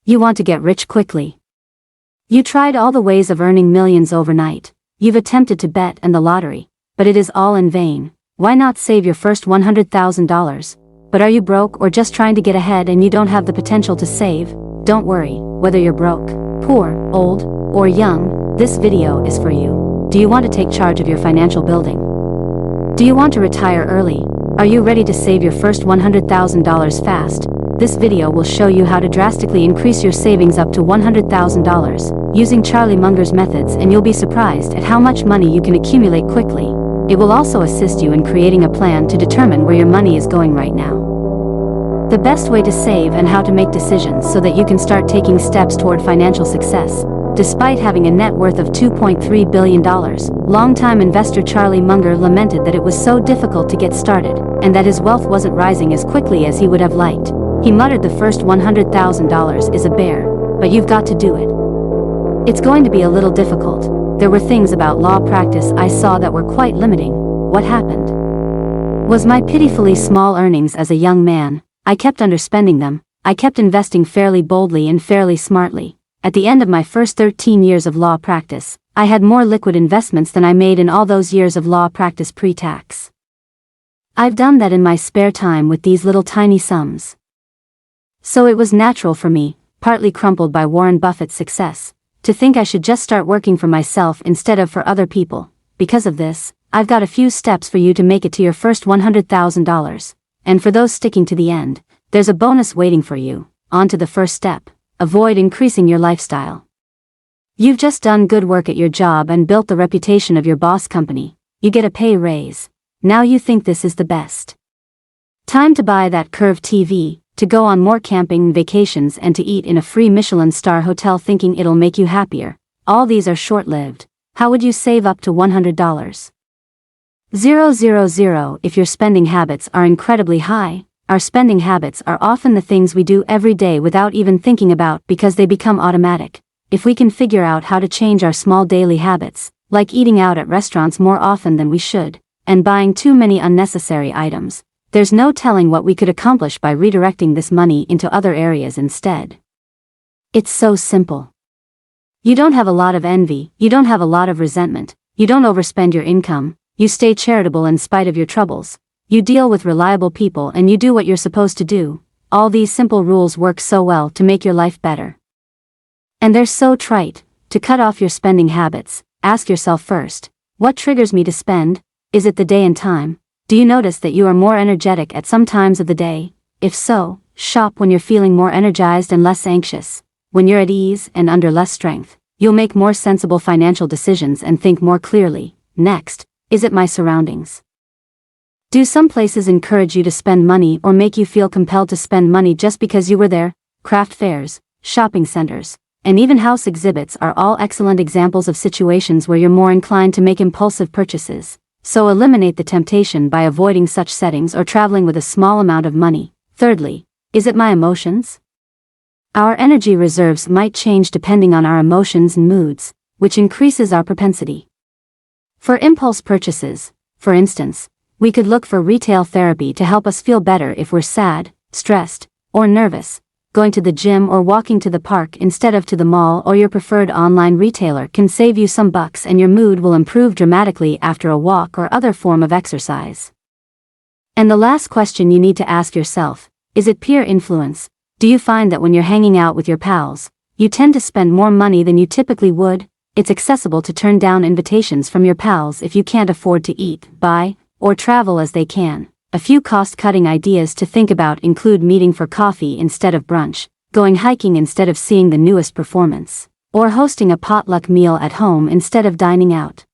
You want to get rich quickly. You tried all the ways of earning millions overnight. You've attempted to bet and the lottery, but it is all in vain. Why not save your first $100,000? But are you broke or just trying to get ahead and you don't have the potential to save? Don't worry, whether you're broke, poor, old, or young, this video is for you. Do you want to take charge of your financial building? Do you want to retire early? Are you ready to save your first $100,000 fast? This video will show you how to drastically increase your savings up to $100,000 using Charlie Munger's methods, and you'll be surprised at how much money you can accumulate quickly. It will also assist you in creating a plan to determine where your money is going right now, the best way to save, and how to make decisions so that you can start taking steps toward financial success. Despite having a net worth of $2.3 billion, longtime investor Charlie Munger lamented that it was so difficult to get started, and that his wealth wasn't rising as quickly as he would have liked. He muttered, "The first $100,000 is a bear, but you've got to do it. It's going to be a little difficult. There were things about law practice I saw that were quite limiting." What happened was my pitifully small earnings as a young man. I kept underspending them. I kept investing fairly boldly and fairly smartly. At the end of my first 13 years of law practice, I had more liquid investments than I made in all those years of law practice pre-tax. I've done that in my spare time with these little tiny sums. So it was natural for me, partly crumpled by Warren Buffett's success, to think I should just start working for myself instead of for other people. Because of this, I've got a few steps for you to make it to your first $100,000. And for those sticking to the end, there's a bonus waiting for you. On to the first step. Avoid increasing your lifestyle. You've just done good work at your job and built the reputation of your boss company. You get a pay raise. Now you think this is the best time to buy that curved TV, to go on more camping vacations, and to eat in a free Michelin star hotel, thinking it'll make you happier. All these are short-lived. How would you save up to $100,000? If your spending habits are incredibly high. Our spending habits are often the things we do every day without even thinking about, because they become automatic. If we can figure out how to change our small daily habits, like eating out at restaurants more often than we should, and buying too many unnecessary items, there's no telling what we could accomplish by redirecting this money into other areas instead. It's so simple. You don't have a lot of envy, you don't have a lot of resentment, you don't overspend your income, you stay charitable in spite of your troubles, you deal with reliable people, and you do what you're supposed to do. All these simple rules work so well to make your life better. And they're so trite. To cut off your spending habits, ask yourself first, what triggers me to spend? Is it the day and time? Do you notice that you are more energetic at some times of the day? If so, shop when you're feeling more energized and less anxious. When you're at ease and under less strength, you'll make more sensible financial decisions and think more clearly. Next, is it my surroundings? Do some places encourage you to spend money or make you feel compelled to spend money just because you were there? Craft fairs, shopping centers, and even house exhibits are all excellent examples of situations where you're more inclined to make impulsive purchases. So eliminate the temptation by avoiding such settings or traveling with a small amount of money. Thirdly, is it my emotions? Our energy reserves might change depending on our emotions and moods, which increases our propensity for impulse purchases. For instance, we could look for retail therapy to help us feel better if we're sad, stressed, or nervous. Going to the gym or walking to the park instead of to the mall or your preferred online retailer can save you some bucks, and your mood will improve dramatically after a walk or other form of exercise. And the last question you need to ask yourself, is it peer influence? Do you find that when you're hanging out with your pals, you tend to spend more money than you typically would? It's accessible to turn down invitations from your pals if you can't afford to eat, buy, or travel as they can. A few cost-cutting ideas to think about include meeting for coffee instead of brunch, going hiking instead of seeing the newest performance, or hosting a potluck meal at home instead of dining out.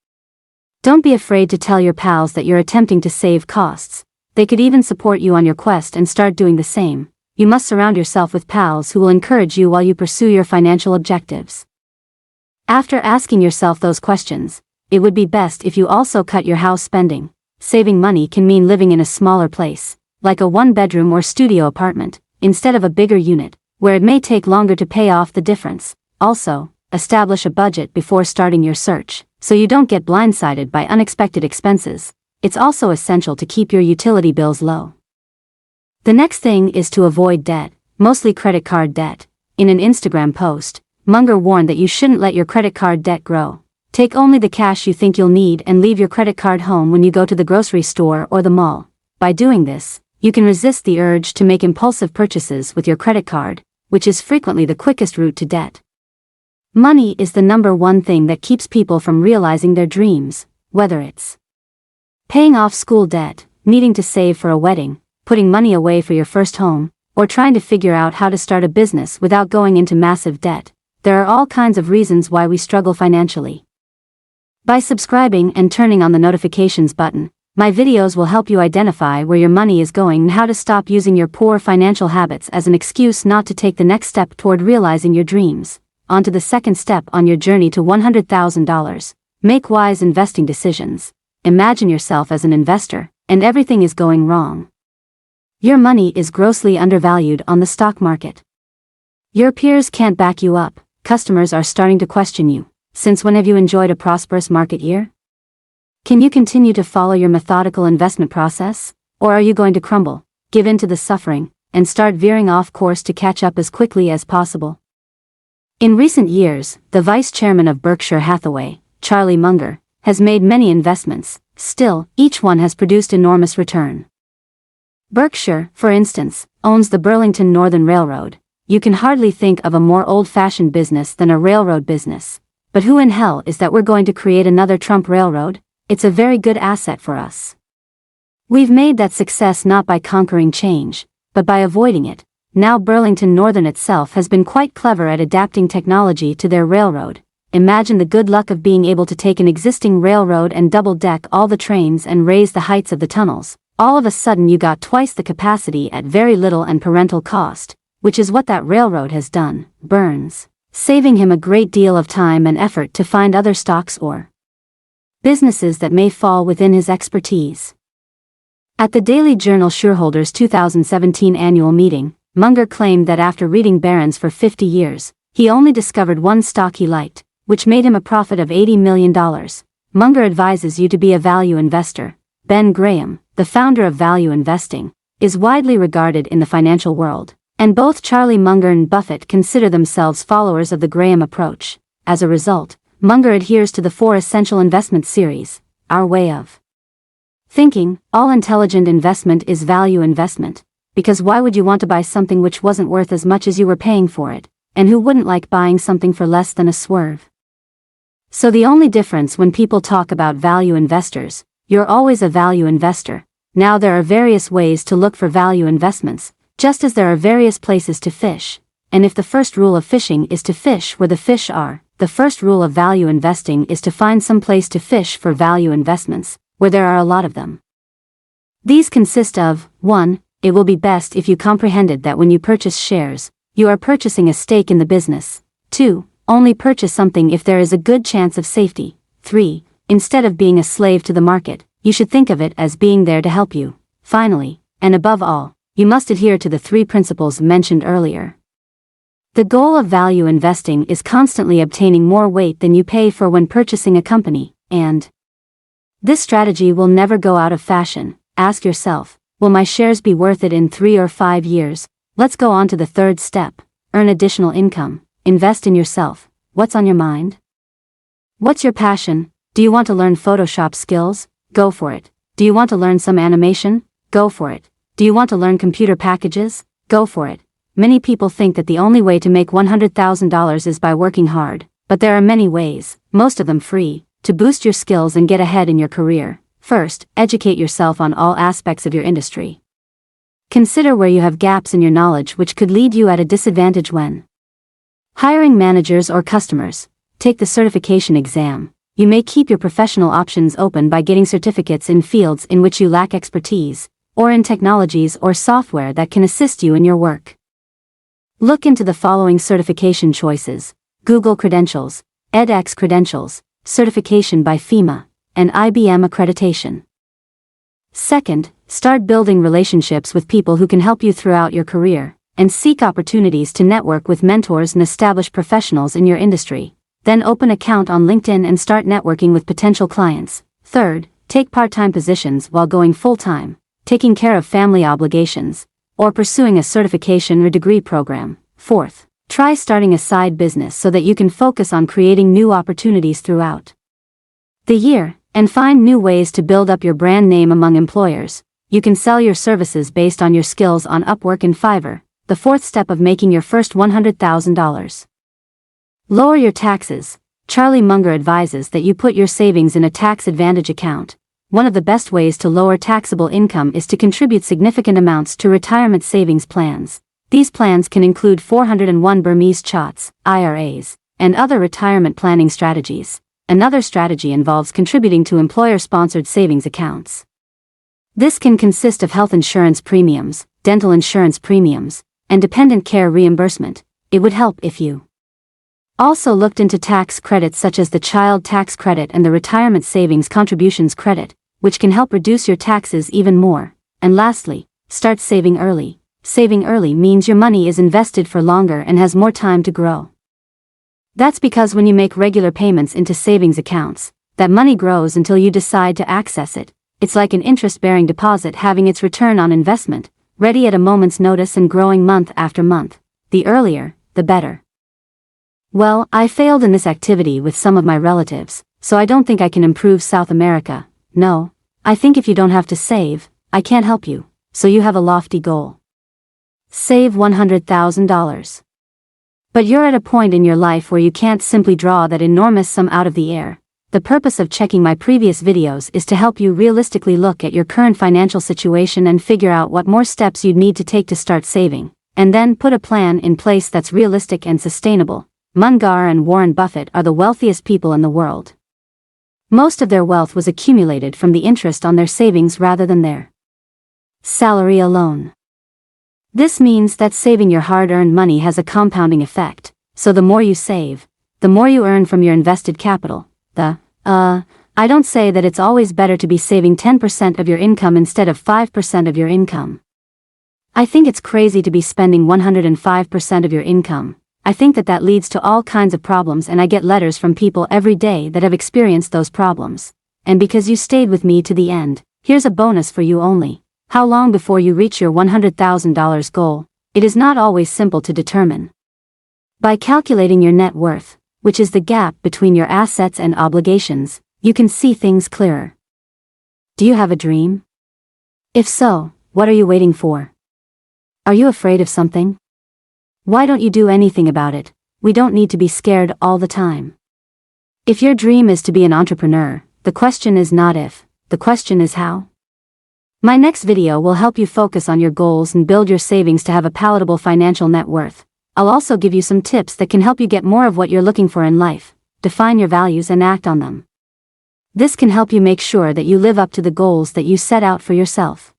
Don't be afraid to tell your pals that you're attempting to save costs. They could even support you on your quest and start doing the same. You must surround yourself with pals who will encourage you while you pursue your financial objectives. After asking yourself those questions, it would be best if you also cut your house spending. Saving money can mean living in a smaller place, like a one-bedroom or studio apartment, instead of a bigger unit, where it may take longer to pay off the difference. Also, establish a budget before starting your search, so you don't get blindsided by unexpected expenses. It's also essential to keep your utility bills low. The next thing is to avoid debt, mostly credit card debt. In an Instagram post, Munger warned that you shouldn't let your credit card debt grow. Take only the cash you think you'll need and leave your credit card home when you go to the grocery store or the mall. By doing this, you can resist the urge to make impulsive purchases with your credit card, which is frequently the quickest route to debt. Money is the number one thing that keeps people from realizing their dreams, whether it's paying off school debt, needing to save for a wedding, putting money away for your first home, or trying to figure out how to start a business without going into massive debt. There are all kinds of reasons why we struggle financially. By subscribing and turning on the notifications button, my videos will help you identify where your money is going and how to stop using your poor financial habits as an excuse not to take the next step toward realizing your dreams. On to the second step on your journey to $100,000. Make wise investing decisions. Imagine yourself as an investor, and everything is going wrong. Your money is grossly undervalued on the stock market. Your peers can't back you up. Customers are starting to question you. Since when have you enjoyed a prosperous market year? Can you continue to follow your methodical investment process? Or are you going to crumble, give in to the suffering, and start veering off course to catch up as quickly as possible? In recent years, the vice chairman of Berkshire Hathaway, Charlie Munger, has made many investments. Still, each one has produced enormous return. Berkshire, for instance, owns the Burlington Northern Railroad. You can hardly think of a more old-fashioned business than a railroad business. But who in hell is that we're going to create another Trump railroad? It's a very good asset for us. We've made that success not by conquering change, but by avoiding it. Now Burlington Northern itself has been quite clever at adapting technology to their railroad. Imagine the good luck of being able to take an existing railroad and double-deck all the trains and raise the heights of the tunnels. All of a sudden you got twice the capacity at very little and parental cost, which is what that railroad has done, Burns, saving him a great deal of time and effort to find other stocks or businesses that may fall within his expertise. At the Daily Journal shareholders' 2017 annual meeting, Munger claimed that after reading Barron's for 50 years, he only discovered one stock he liked, which made him a profit of $80 million. Munger advises you to be a value investor. Ben Graham, the founder of value investing, is widely regarded in the financial world, and both Charlie Munger and Buffett consider themselves followers of the Graham approach. As a result, Munger adheres to the 4 essential investment series, our way of thinking. All intelligent investment is value investment, because why would you want to buy something which wasn't worth as much as you were paying for it, and who wouldn't like buying something for less than a swerve? So the only difference when people talk about value investors, you're always a value investor. Now there are various ways to look for value investments, just as there are various places to fish, and if the first rule of fishing is to fish where the fish are, the first rule of value investing is to find some place to fish for value investments, where there are a lot of them. These consist of, 1. It will be best if you comprehended that when you purchase shares, you are purchasing a stake in the business. 2. Only purchase something if there is a good chance of safety. 3. Instead of being a slave to the market, you should think of it as being there to help you. Finally, and above all, you must adhere to the 3 principles mentioned earlier. The goal of value investing is constantly obtaining more weight than you pay for when purchasing a company, and this strategy will never go out of fashion. Ask yourself, will my shares be worth it in 3 or 5 years? Let's go on to the third step. Earn additional income. Invest in yourself. What's on your mind? What's your passion? Do you want to learn Photoshop skills? Go for it. Do you want to learn some animation? Go for it. Do you want to learn computer packages? Go for it. Many people think that the only way to make $100,000 is by working hard, but there are many ways, most of them free, to boost your skills and get ahead in your career. First, educate yourself on all aspects of your industry. Consider where you have gaps in your knowledge which could lead you at a disadvantage when hiring managers or customers. Take the certification exam. You may keep your professional options open by getting certificates in fields in which you lack expertise, or in technologies or software that can assist you in your work. Look into the following certification choices: Google Credentials, edX Credentials, Certification by FEMA, and IBM Accreditation. Second, start building relationships with people who can help you throughout your career, and seek opportunities to network with mentors and established professionals in your industry. Then open an account on LinkedIn and start networking with potential clients. Third, take part-time positions while going full-time, taking care of family obligations, or pursuing a certification or degree program. Fourth, Try starting a side business so that you can focus on creating new opportunities throughout the year, and find new ways to build up your brand name among employers. You can sell your services based on your skills on Upwork and Fiverr, the fourth step of making your first $100,000. Lower your taxes. Charlie Munger advises that you put your savings in a tax advantage account. One of the best ways to lower taxable income is to contribute significant amounts to retirement savings plans. These plans can include 401 Burmese Chats, IRAs, and other retirement planning strategies. Another strategy involves contributing to employer-sponsored savings accounts. This can consist of health insurance premiums, dental insurance premiums, and dependent care reimbursement. It would help if you also looked into tax credits such as the child tax credit and the retirement savings contributions credit, which can help reduce your taxes even more. And lastly, start saving early. Saving early means your money is invested for longer and has more time to grow. That's because when you make regular payments into savings accounts, that money grows until you decide to access it. It's like an interest-bearing deposit having its return on investment, ready at a moment's notice and growing month after month. The earlier, the better. Well, I failed in this activity with some of my relatives, so I don't think I can improve South America. No, I think if you don't have to save, I can't help you, so you have a lofty goal. Save $100,000. But you're at a point in your life where you can't simply draw that enormous sum out of the air. The purpose of checking my previous videos is to help you realistically look at your current financial situation and figure out what more steps you'd need to take to start saving, and then put a plan in place that's realistic and sustainable. Munger and Warren Buffett are the wealthiest people in the world. Most of their wealth was accumulated from the interest on their savings rather than their salary alone. This means that saving your hard-earned money has a compounding effect, so the more you save, the more you earn from your invested capital. I don't say that it's always better to be saving 10% of your income instead of 5% of your income. I think it's crazy to be spending 105% of your income. I think that leads to all kinds of problems, and I get letters from people every day that have experienced those problems. And because you stayed with me to the end, here's a bonus for you only. How long before you reach your $100,000 goal? It is not always simple to determine. By calculating your net worth, which is the gap between your assets and obligations, you can see things clearer. Do you have a dream? If so, what are you waiting for? Are you afraid of something? Why don't you do anything about it? We don't need to be scared all the time. If your dream is to be an entrepreneur, the question is not if, the question is how. My next video will help you focus on your goals and build your savings to have a palatable financial net worth. I'll also give you some tips that can help you get more of what you're looking for in life, define your values and act on them. This can help you make sure that you live up to the goals that you set out for yourself.